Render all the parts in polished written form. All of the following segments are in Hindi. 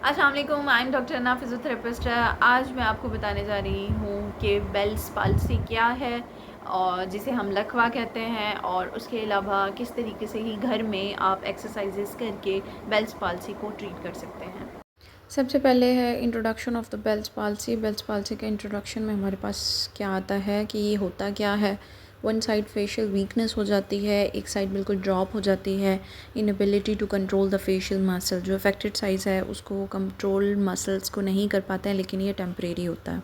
अस्सलाम वालेकुम, आई एम डॉक्टर ना फिज़ियोथेरेपिस्ट है। आज मैं आपको बताने जा रही हूँ कि बेल्स पाल्सी क्या है और जिसे हम लकवा कहते हैं, और उसके अलावा किस तरीके से ही घर में आप एक्सरसाइजेस करके बेल्स पाल्सी को ट्रीट कर सकते हैं। सबसे पहले है introduction of the Bell's palsy. Bell's palsy के इंट्रोडक्शन में हमारे पास क्या आता है कि ये होता क्या है। वन साइड फेशियल वीकनेस हो जाती है, एक साइड बिल्कुल ड्रॉप हो जाती है। Inability to control the facial muscle, जो अफेक्टेड साइज़ है उसको कंट्रोल मसल्स को नहीं कर पाते हैं, लेकिन ये टेम्परेरी होता है।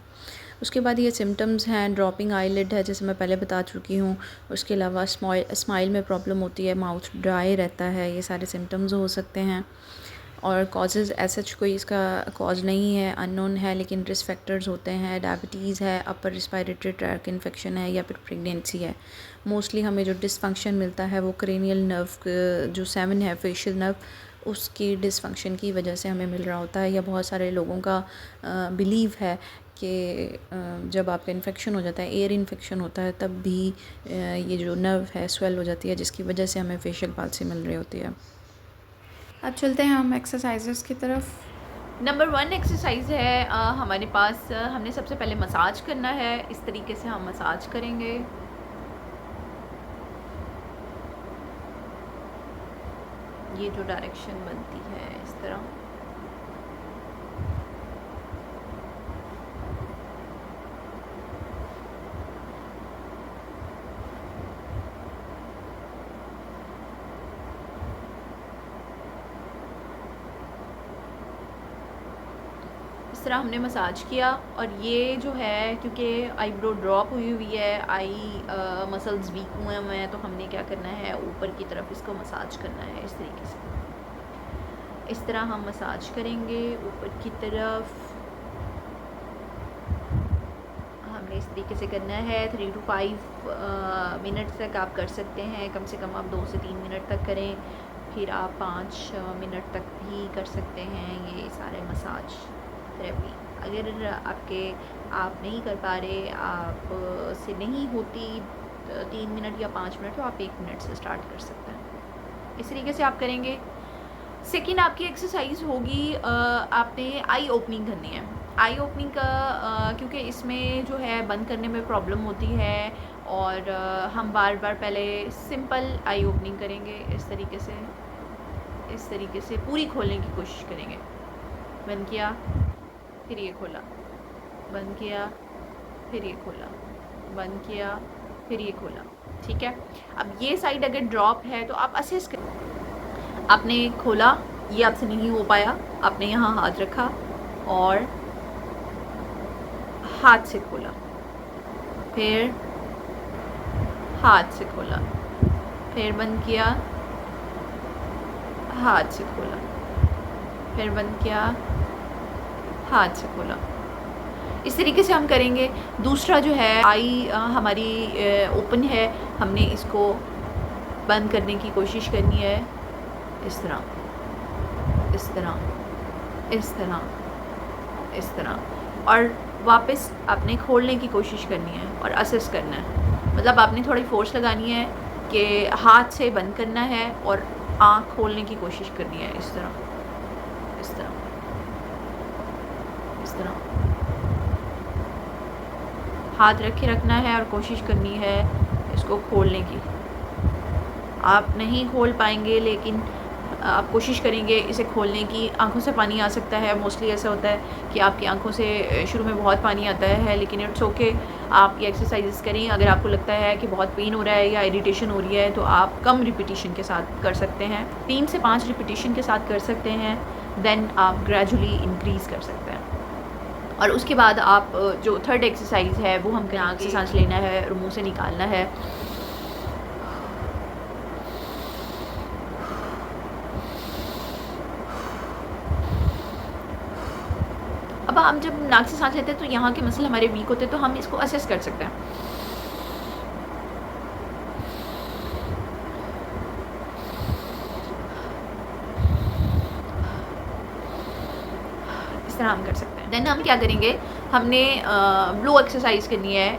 उसके बाद ये सिम्टम्स हैं, ड्रॉपिंग आईलिड है जैसे मैं पहले बता चुकी हूँ। उसके अलावा स्माइल में प्रॉब्लम होती है, माउथ ड्राई रहता है, ये सारे सिम्टम्स हो सकते हैं। और कॉजेज़ ऐसा कोई इसका कॉज नहीं है, अननोन है, लेकिन रिस्क फैक्टर्स होते हैं। डायबिटीज़ है, अपर रिस्पायरेटरी ट्रैक इन्फेक्शन है, या फिर प्रेगनेंसी है। मोस्टली हमें जो डिसफंक्शन मिलता है वो क्रेनियल नर्व जो 7 है फेशियल नर्व, उसकी डिसफंक्शन की वजह से हमें मिल रहा होता है। या बहुत सारे लोगों का बिलीव है कि जब आपका इन्फेक्शन हो जाता है, एयर इन्फेक्शन होता है, तब भी ये जो नर्व है स्वेल हो जाती है, जिसकी वजह से हमें फेशियल पाल्सी मिल रही होती है। अब चलते हैं हम एक्सरसाइजेस की तरफ। नंबर 1 एक्सरसाइज है हमारे पास, हमने सबसे पहले मसाज करना है। इस तरीके से हम मसाज करेंगे। ये जो डायरेक्शन बनती है इस तरह। इस तरह हमने मसाज किया। और ये जो है, क्योंकि आईब्रो ड्रॉप हुई हुई है, आई मसल्स वीक हुए हैं, तो हमने क्या करना है, ऊपर की तरफ इसको मसाज करना है इस तरीके से। इस तरह हम मसाज करेंगे ऊपर की तरफ। हमने इस तरीके से करना है। 3 to 5 मिनट तक आप कर सकते हैं। कम से कम आप 2 से 3 मिनट तक करें, फिर आप 5 मिनट तक भी कर सकते हैं ये सारे मसाज थेरेपी। अगर आप नहीं कर पा रहे, आप से नहीं होती 3 मिनट या 5 मिनट, तो आप 1 मिनट से स्टार्ट कर सकते हैं। इस तरीके से आप करेंगे। सेकेंड आपकी एक्सरसाइज होगी, आपने आई ओपनिंग करनी है। आई ओपनिंग का क्योंकि इसमें जो है बंद करने में प्रॉब्लम होती है, और हम बार बार पहले सिंपल आई ओपनिंग करेंगे इस तरीके से पूरी खोलने की कोशिश करेंगे। बंद किया, फिर ये खोला, बंद किया, फिर ये खोला, बंद किया, फिर ये खोला। ठीक है। अब ये साइड अगर ड्रॉप है तो आप असेस कर, आपने खोला, ये आपसे नहीं हो पाया, आपने यहाँ हाथ रखा और हाथ से खोला, फिर हाथ से खोला, फिर बंद किया, हाथ से खोला, फिर बंद किया, हाथ से खोला। इस तरीके से हम करेंगे। दूसरा जो है, आई हमारी ओपन है, हमने इसको बंद करने की कोशिश करनी है इस तरह, इस तरह, इस तरह, इस तरह, और वापस आपने खोलने की कोशिश करनी है और असेस करना है। मतलब आपने थोड़ी फोर्स लगानी है कि हाथ से बंद करना है और आँख खोलने की कोशिश करनी है इस तरह, इस तरह, इस तरह। हाथ रखे रखना है और कोशिश करनी है इसको खोलने की। आप नहीं खोल पाएंगे, लेकिन आप कोशिश करेंगे इसे खोलने की। आंखों से पानी आ सकता है, मोस्टली ऐसा होता है कि आपकी आंखों से शुरू में बहुत पानी आता है, लेकिन इट्स ओके। आप ये एक्सरसाइजेस करें। अगर आपको लगता है कि बहुत पेन हो रहा है या इरिटेशन हो रही है, तो आप कम रिपीटिशन के साथ कर सकते हैं, 3 से 5 रिपीटिशन के साथ कर सकते हैं। देन आप ग्रेजुअली इंक्रीज़ कर सकते हैं। और उसके बाद आप जो थर्ड एक्सरसाइज है वो हम नाक से सांस लेना है और मुँह से निकालना है। अब हम जब नाक से सांस लेते हैं तो यहाँ के मसल हमारे वीक होते हैं, तो हम इसको असेस कर सकते हैं। इस तरह हम कर सकते हैं। देन हम क्या करेंगे, हमने ब्लो एक्सरसाइज करनी है,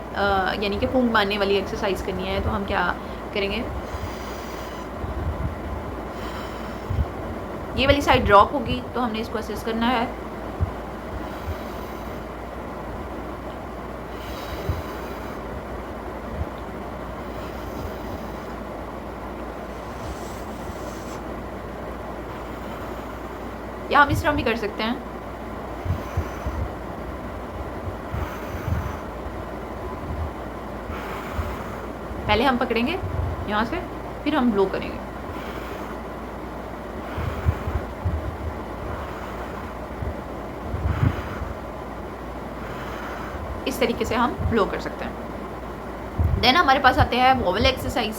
यानी कि फूंक मारने वाली एक्सरसाइज करनी है। तो हम क्या करेंगे, ये वाली साइड ड्रॉप होगी तो हमने इसको असेस करना है। या हम इस तरह भी कर सकते हैं। पहले हम पकड़ेंगे यहाँ से, फिर हम ब्लो करेंगे। इस तरीके से हम ब्लो कर सकते हैं। देन हमारे पास आते हैं वोवल एक्सरसाइज।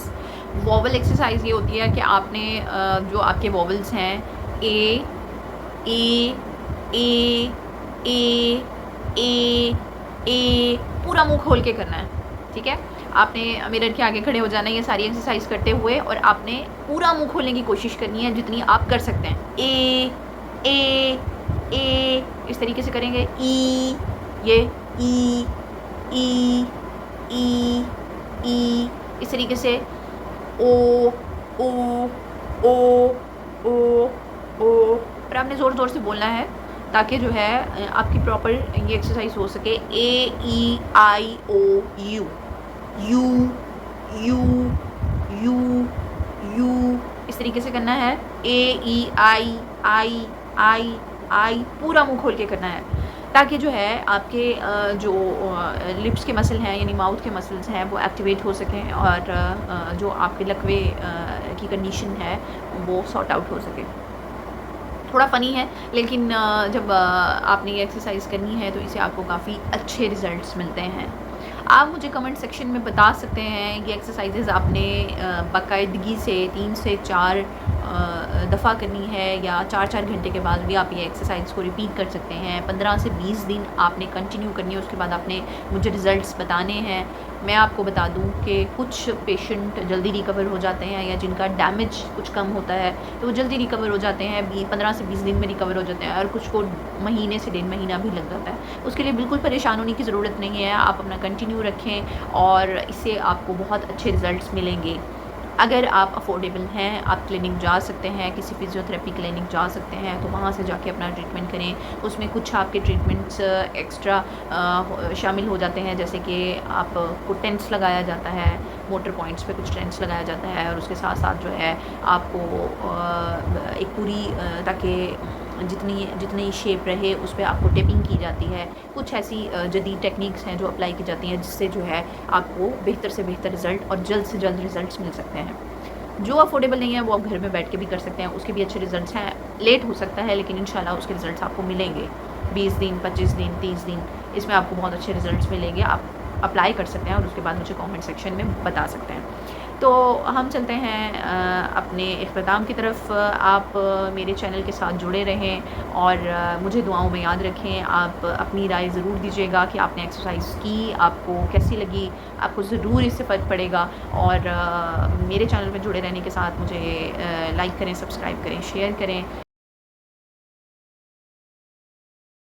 वोवल एक्सरसाइज ये होती है कि आपने जो आपके वोवल्स हैं ए ए पूरा मुंह खोल के करना है, ठीक है। आपने मिरर के आगे खड़े हो जाना है ये सारी एक्सरसाइज करते हुए, और आपने पूरा मुंह खोलने की कोशिश करनी है जितनी आप कर सकते हैं। ए इस तरीके से करेंगे। ये ई इस तरीके से। ओ पर आपने ज़ोर ज़ोर से बोलना है ताकि जो है आपकी प्रॉपर ये एक्सरसाइज हो सके। AEIOU यू इस तरीके से करना है। AEI पूरा मुंह खोल के करना है ताकि जो है आपके जो लिप्स के मसल हैं यानी माउथ के मसल्स हैं वो एक्टिवेट हो सकें, और जो आपके लकवे की कंडीशन है वो सॉर्ट आउट हो सके। थोड़ा फ़नी है लेकिन जब आपने ये एक्सरसाइज करनी है तो इससे आपको काफ़ी अच्छे रिज़ल्ट्स मिलते हैं। आप मुझे कमेंट सेक्शन में बता सकते हैं ये एक्सरसाइजेज़ आपने बाकायदगी से 3 से 4 दफ़ा करनी है, या 4-4 घंटे के बाद भी आप ये एक्सरसाइज को रिपीट कर सकते हैं। 15 से 20 दिन आपने कंटिन्यू करनी है, उसके बाद आपने मुझे रिज़ल्ट्स बताने हैं। मैं आपको बता दूं कि कुछ पेशेंट जल्दी रिकवर हो जाते हैं, या जिनका डैमेज कुछ कम होता है तो वो जल्दी रिकवर हो जाते हैं, 15 से 20 दिन में रिकवर हो जाते हैं, और कुछ को महीने से 1.5 महीना भी लग जाता है। उसके लिए बिल्कुल परेशान होने की ज़रूरत नहीं है, आप अपना कंटिन्यू रखें और इससे आपको बहुत अच्छे रिज़ल्ट्स मिलेंगे। अगर आप अफोर्डेबल हैं आप क्लिनिक जा सकते हैं, किसी फिजियोथेरेपी क्लिनिक जा सकते हैं, तो वहाँ से जाके अपना ट्रीटमेंट करें। उसमें कुछ आपके ट्रीटमेंट्स एक्स्ट्रा शामिल हो जाते हैं, जैसे कि आपको टेंस लगाया जाता है, मोटर पॉइंट्स पे कुछ टेंस लगाया जाता है, और उसके साथ साथ जो है आपको एक पूरी ताकि जितनी शेप रहे उस पर आपको टेपिंग की जाती है। कुछ ऐसी जदीद टेक्निक्स हैं जो अप्लाई की जाती हैं जिससे जो है आपको बेहतर से बेहतर रिज़ल्ट और जल्द से जल्द रिज़ल्ट्स मिल सकते हैं। जो अफोर्डेबल नहीं है वो आप घर में बैठ के भी कर सकते हैं, उसके भी अच्छे रिज़ल्ट्स हैं। लेट हो सकता है लेकिन इंशाल्लाह उसके रिज़ल्ट्स आपको मिलेंगे। 20 दिन, 25 दिन, 30 दिन इसमें आपको बहुत अच्छे रिज़ल्ट्स मिलेंगे। आप अप्लाई कर सकते हैं और उसके बाद मुझे कमेंट सेक्शन में बता सकते हैं। तो हम चलते हैं अपने इख्तिताम की तरफ। आप मेरे चैनल के साथ जुड़े रहें और मुझे दुआओं में याद रखें। आप अपनी राय ज़रूर दीजिएगा कि आपने एक्सरसाइज की, आपको कैसी लगी, आपको ज़रूर इससे फ़र्क पड़ेगा। और मेरे चैनल में जुड़े रहने के साथ मुझे लाइक करें, सब्सक्राइब करें, शेयर करें।